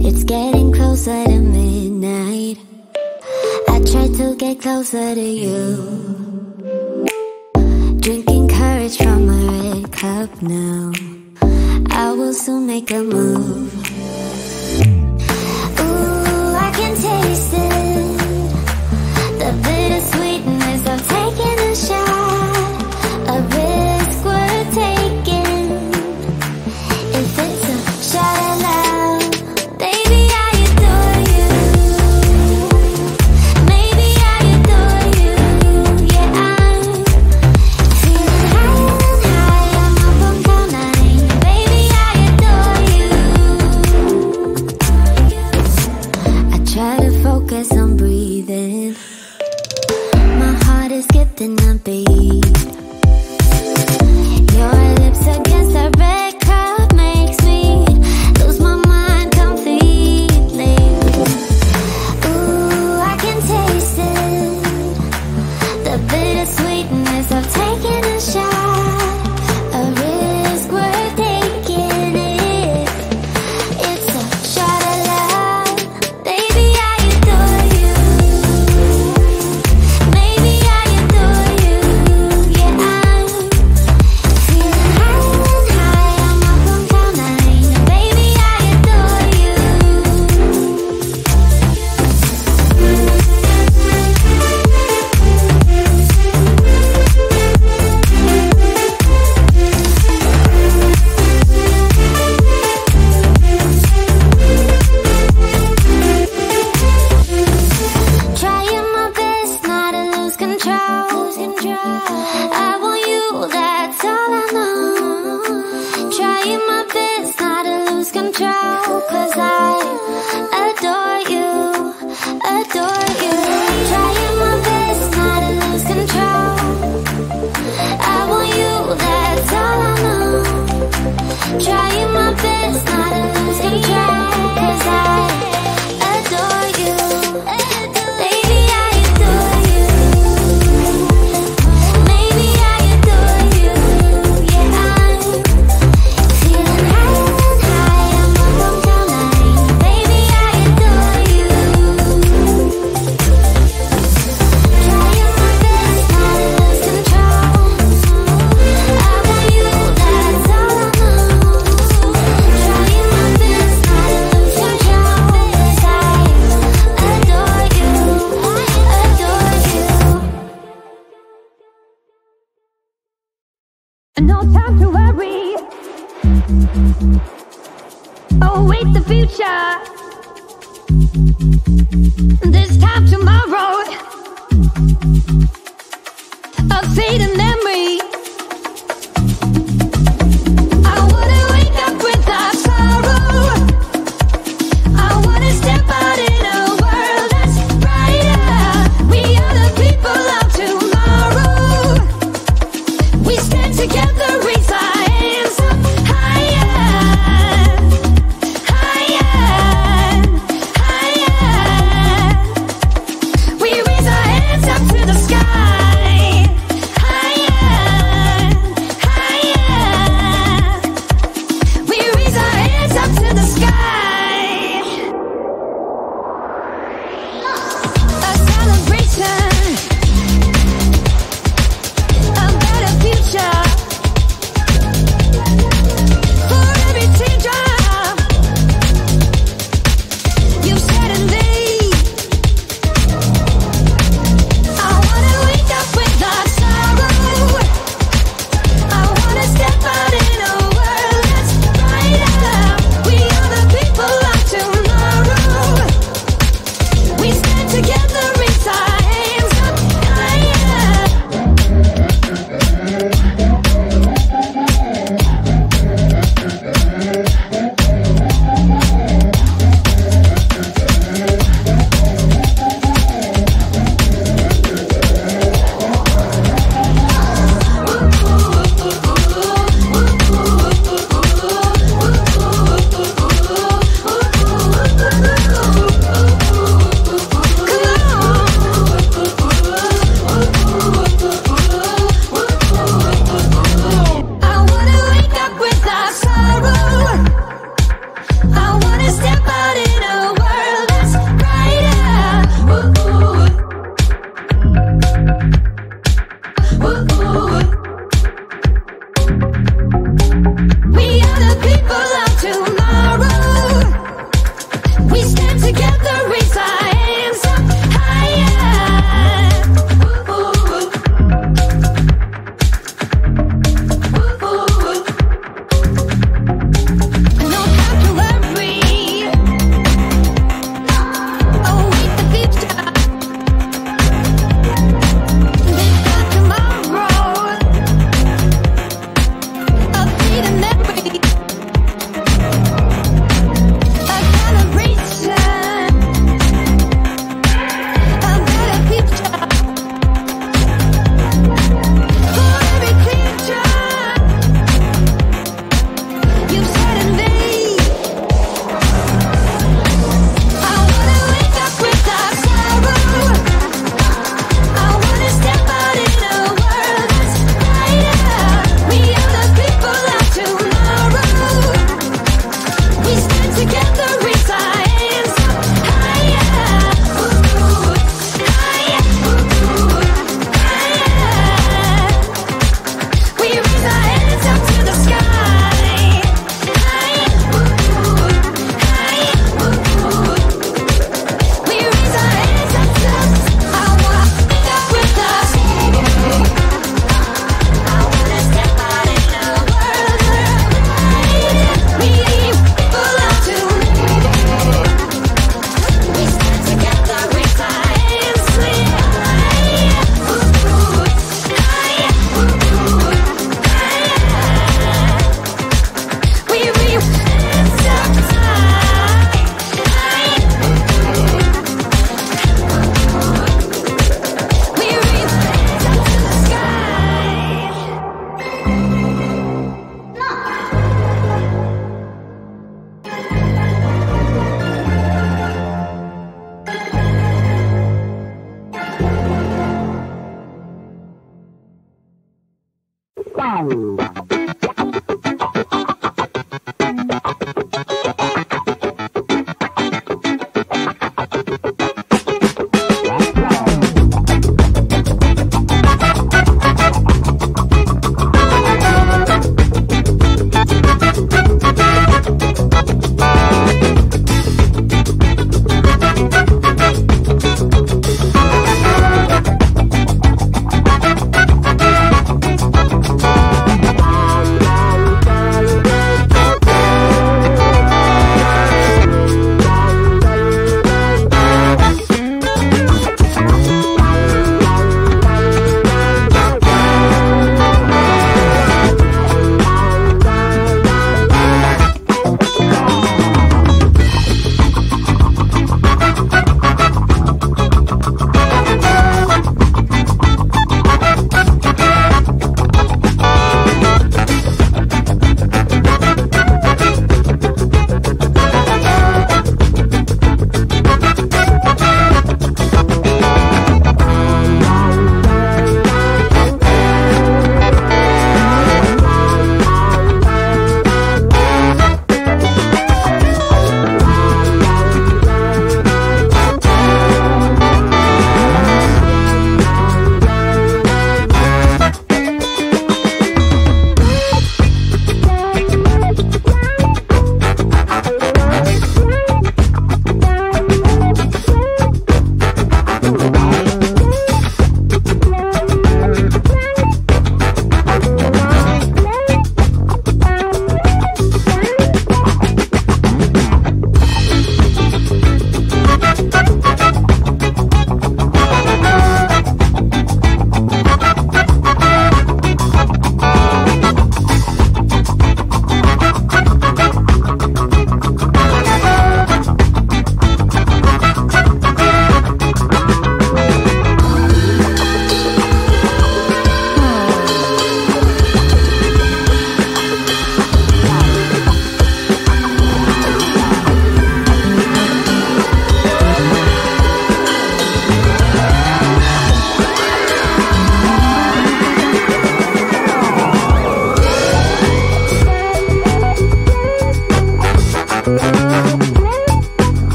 It's getting closer to midnight. I try to get closer to you, drinking courage from a red cup now. I will soon make a move. Ooh, I can taste it, the bittersweetness of taking a shot, a risk worth taking. If it's a shot at love, baby, I adore you. Maybe I adore you. Yeah, I'm feeling high, I'm up on cloud nine. Baby, I adore you. I try to focus on breathing. My heart is skipping a beat. Your lips against a red cup makes me lose my mind completely. Ooh, I can taste it, the bittersweetness of taking a shot, a risk worth taking it. It's a shot at love, baby, I adore you. Maybe I adore you. Yeah, I'm feeling high, I'm up on cloud nine. Baby, I adore you. Trying my best not to lose control. I want you, that's all I know. Trying my best not to lose control, 'cause I adore you, adore you. Trying my best not to lose control. I want you, that's all I know. Trying my best not to lose control, 'cause I adore you. Baby, I adore you. Maybe I adore you. Yeah, I'm feeling high, I'm up on cloud nine. Baby, I adore you. Trying my best not to lose control. I want you, that's all I know. Trying my best not to lose control, 'cause I adore you, adore you. No time to worry. Await the future. This time tomorrow, a fading memory. I wanna wake up without sorrow. I wanna step out in a world that's brighter. We are the people of tomorrow. We stand together, raise our hands up higher, higher, higher. We raise our hands up to the sky, higher. together reach our hands higher. Higher. Higher. We raise our hands up to the sky. Higher. Higher. We raise our hands up to the sky. I wanna pick up with us. I wanna step out in the world. We belong to. We stand together, raise our hands higher. Higher. We raise hands up high. We raise hands up to the sky.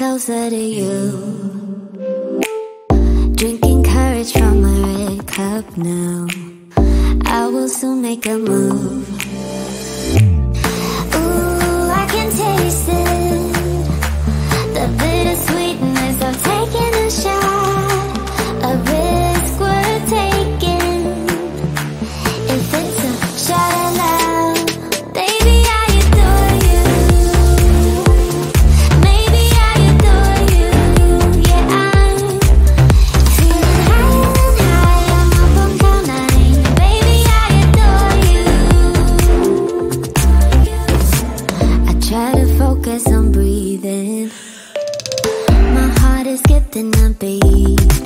closer to you. Drinking courage from a red cup now. I will soon make a move. Ooh, I can taste it. something to be.